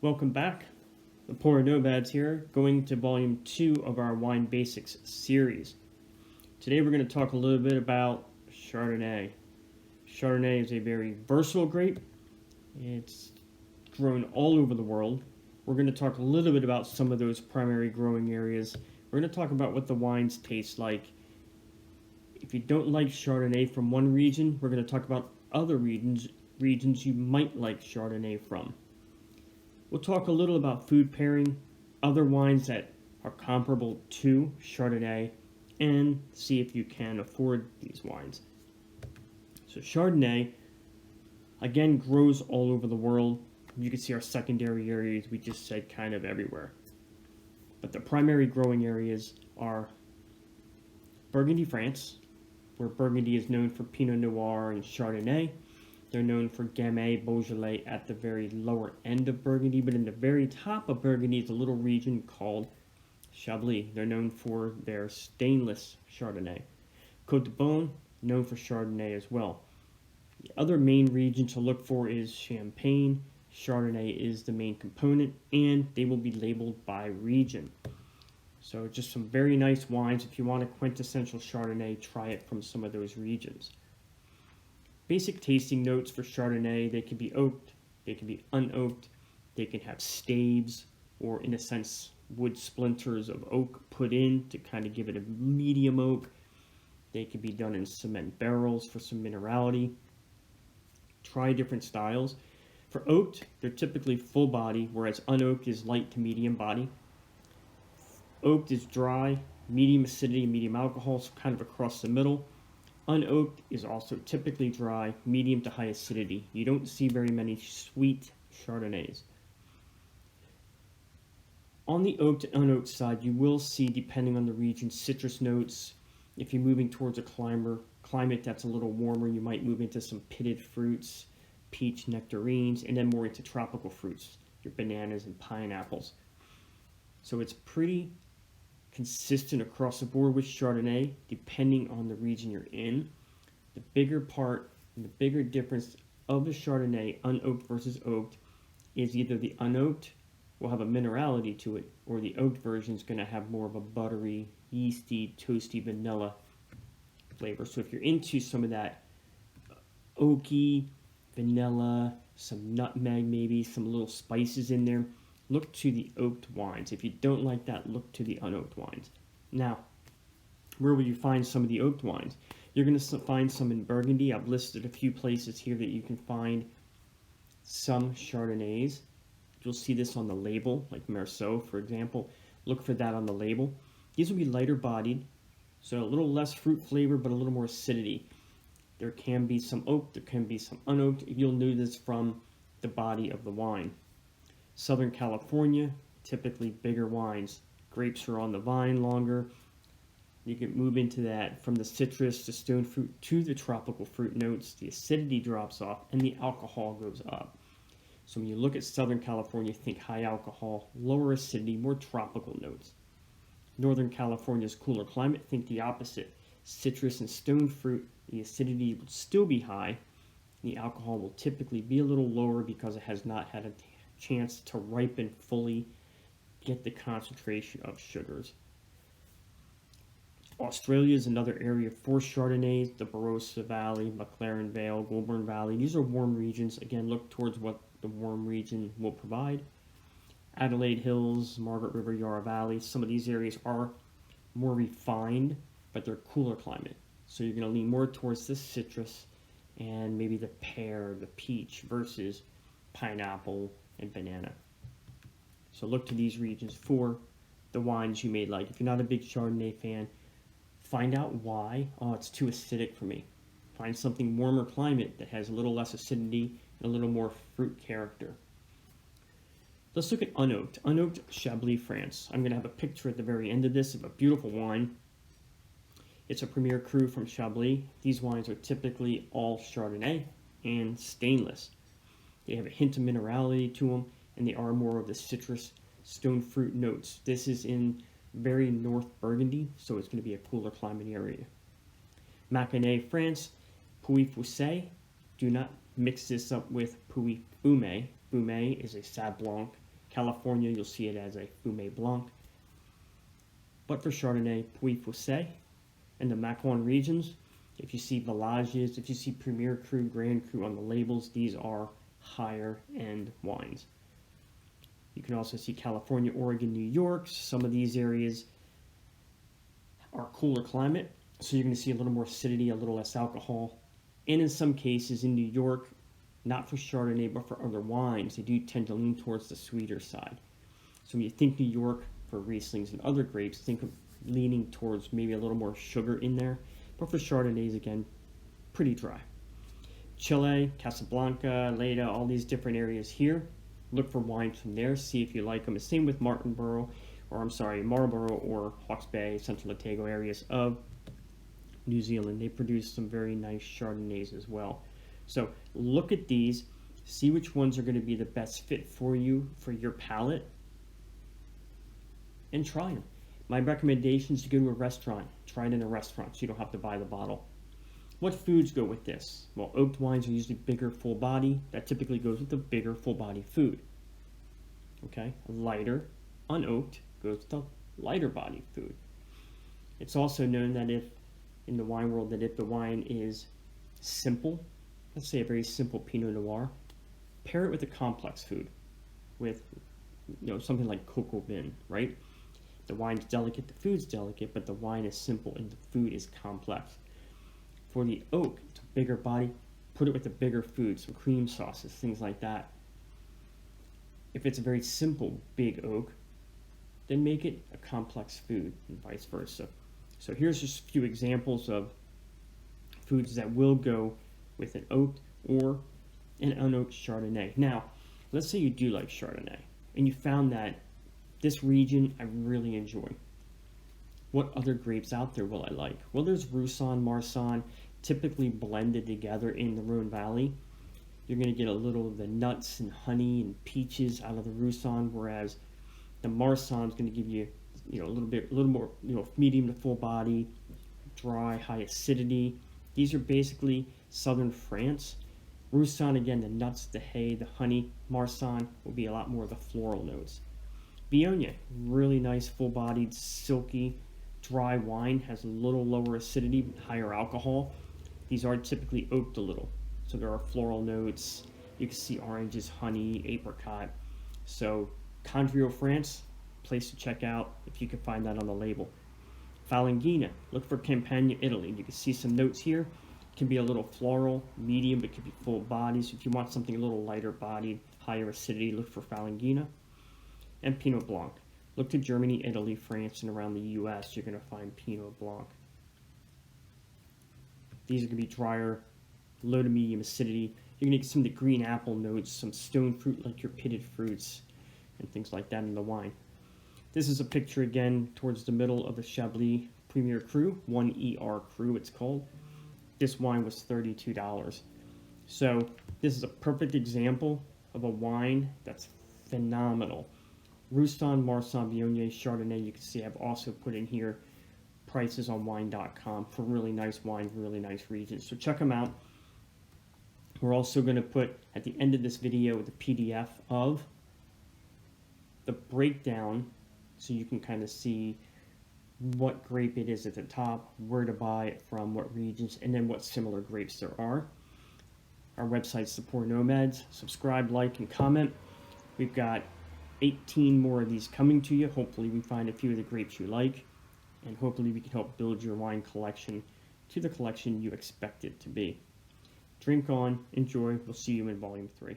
Welcome back. The Polar Nomads here, going to volume 2 of our Wine Basics series. Today we're going to talk a little bit about Chardonnay. Chardonnay is a very versatile grape. It's grown all over the world. We're going to talk a little bit about some of those primary growing areas. We're going to talk about what the wines taste like. If you don't like Chardonnay from one region, we're going to talk about other regions you might like Chardonnay from. We'll talk a little about food pairing, other wines that are comparable to Chardonnay, and see if you can afford these wines. So Chardonnay, again, grows all over the world. You can see our secondary areas, we just said kind of everywhere. But the primary growing areas are Burgundy, France, where Burgundy is known for Pinot Noir and Chardonnay. They're known for Gamay, Beaujolais at the very lower end of Burgundy, but in the very top of Burgundy is a little region called Chablis. They're known for their stainless Chardonnay. Côte de Beaune, known for Chardonnay as well. The other main region to look for is Champagne. Chardonnay is the main component, and they will be labeled by region. So just some very nice wines. If you want a quintessential Chardonnay, try it from some of those regions. Basic tasting notes for Chardonnay: they can be oaked, they can be unoaked, they can have staves, or in a sense, wood splinters of oak put in to kind of give it a medium oak. They can be done in cement barrels for some minerality. Try different styles. For oaked, they're typically full body, whereas unoaked is light to medium body. Oaked is dry, medium acidity, medium alcohol, so kind of across the middle. Unoaked is also typically dry, medium to high acidity. You don't see very many sweet Chardonnays. On the oaked and unoaked side, you will see, depending on the region, citrus notes. If you're moving towards a climate that's a little warmer, you might move into some pitted fruits, peach, nectarines, and then more into tropical fruits, your bananas and pineapples. So it's pretty consistent across the board with Chardonnay, depending on the region you're in. The bigger part and the bigger difference of the Chardonnay, unoaked versus oaked, is either the unoaked will have a minerality to it, or the oaked version is going to have more of a buttery, yeasty, toasty vanilla flavor. So if you're into some of that oaky, vanilla, some nutmeg maybe, some little spices in there, look to the oaked wines. If you don't like that, look to the unoaked wines. Now, where will you find some of the oaked wines? You're going to find some in Burgundy. I've listed a few places here that you can find some Chardonnays. You'll see this on the label, like Merceau, for example. Look for that on the label. These will be lighter bodied, so a little less fruit flavor, but a little more acidity. There can be some oak, there can be some unoaked. You'll know this from the body of the wine. Southern California, typically bigger wines. Grapes are on the vine longer. You can move into that from the citrus to stone fruit to the tropical fruit notes. The acidity drops off and the alcohol goes up. So when you look at Southern California, think high alcohol, lower acidity, more tropical notes. Northern California's cooler climate, think the opposite. Citrus and stone fruit, the acidity will still be high. The alcohol will typically be a little lower because it has not had a chance to ripen fully, get the concentration of sugars. Australia is another area for Chardonnays, the Barossa Valley, McLaren Vale, Goulburn Valley. These are warm regions. Again, look towards what the warm region will provide. Adelaide Hills, Margaret River, Yarra Valley. Some of these areas are more refined, but they're cooler climate. So you're going to lean more towards the citrus and maybe the pear, the peach versus pineapple and banana. So look to these regions for the wines you may like. If you're not a big Chardonnay fan, find out why. Oh, it's too acidic for me. Find something warmer climate that has a little less acidity and a little more fruit character. Let's look at unoaked. Unoaked Chablis, France. I'm going to have a picture at the very end of this of a beautiful wine. It's a Premier Cru from Chablis. These wines are typically all Chardonnay and stainless. They have a hint of minerality to them, and they are more of the citrus stone fruit notes. This is in very North Burgundy, so it's going to be a cooler climate area. Mâconnais, France. Pouilly-Fuissé. Do not mix this up with Pouilly-Fumé. Fumé is a Sauv Blanc. California, you'll see it as a Fumé Blanc. But for Chardonnay, Pouilly-Fuissé and the Macon regions, if you see Villages, if you see Premier Cru, Grand Cru on the labels, these are higher end wines. You can also see California, Oregon, New York. Some of these areas are cooler climate, so you're going to see a little more acidity, a little less alcohol. And in some cases in New York, not for Chardonnay, but for other wines, they do tend to lean towards the sweeter side. So when you think New York for Rieslings and other grapes, think of leaning towards maybe a little more sugar in there. But for Chardonnays, again, pretty dry. Chile, Casablanca, Leda, all these different areas here. Look for wines from there, see if you like them. The same with Marlborough or Hawke's Bay, Central Otago areas of New Zealand. They produce some very nice Chardonnays as well. So look at these, see which ones are going to be the best fit for you, for your palate, and try them. My recommendation is to go to a restaurant. Try it in a restaurant so you don't have to buy the bottle. What foods go with this? Well, oaked wines are usually bigger, full body. That typically goes with the bigger, full body food. Okay, lighter, unoaked goes with the lighter body food. It's also known that if, in the wine world, that if the wine is simple, let's say a very simple Pinot Noir, pair it with a complex food, with something like cocoa bean, right? The wine's delicate, the food's delicate, but the wine is simple and the food is complex. For the oak, it's a bigger body, put it with a bigger food, some cream sauces, things like that. If it's a very simple big oak, then make it a complex food and vice versa. So here's just a few examples of foods that will go with an oaked or an unoaked Chardonnay. Now, let's say you do like Chardonnay and you found that this region I really enjoy. What other grapes out there will I like? Well, there's Roussanne, Marsanne, typically blended together in the Rhone Valley. You're going to get a little of the nuts and honey and peaches out of the Roussanne, whereas the Marsanne is going to give you, a little more, medium to full body, dry, high acidity. These are basically southern France. Roussanne, again, the nuts, the hay, the honey. Marsanne will be a lot more of the floral notes. Viognier, really nice, full-bodied, silky, dry wine, has a little lower acidity, higher alcohol. These are typically oaked a little, so there are floral notes. You can see oranges, honey, apricot. So Condrieu, France, place to check out if you can find that on the label. Falanghina, look for Campania, Italy. You can see some notes here. It can be a little floral, medium, but it could be full body. So if you want something a little lighter bodied, higher acidity, look for Falanghina. And Pinot Blanc. Look to Germany, Italy, France, and around the US, you're going to find Pinot Blanc. These are going to be drier, low to medium acidity. You're going to get some of the green apple notes, some stone fruit like your pitted fruits, and things like that in the wine. This is a picture again towards the middle of the Chablis Premier Cru, 1ER Cru it's called. This wine was $32. So this is a perfect example of a wine that's phenomenal. Roussanne, Marsanne, Viognier, Chardonnay, you can see I've also put in here prices on wine.com for really nice wines, really nice regions. So check them out. We're also going to put at the end of this video the PDF of the breakdown so you can kind of see what grape it is at the top, where to buy it from, what regions, and then what similar grapes there are. Our website's The Poor Nomads. Subscribe, like, and comment. We've got 18 more of these coming to you. Hopefully we find a few of the grapes you like, and hopefully we can help build your wine collection to the collection you expect it to be. Drink on, enjoy. We'll see you in Volume 3.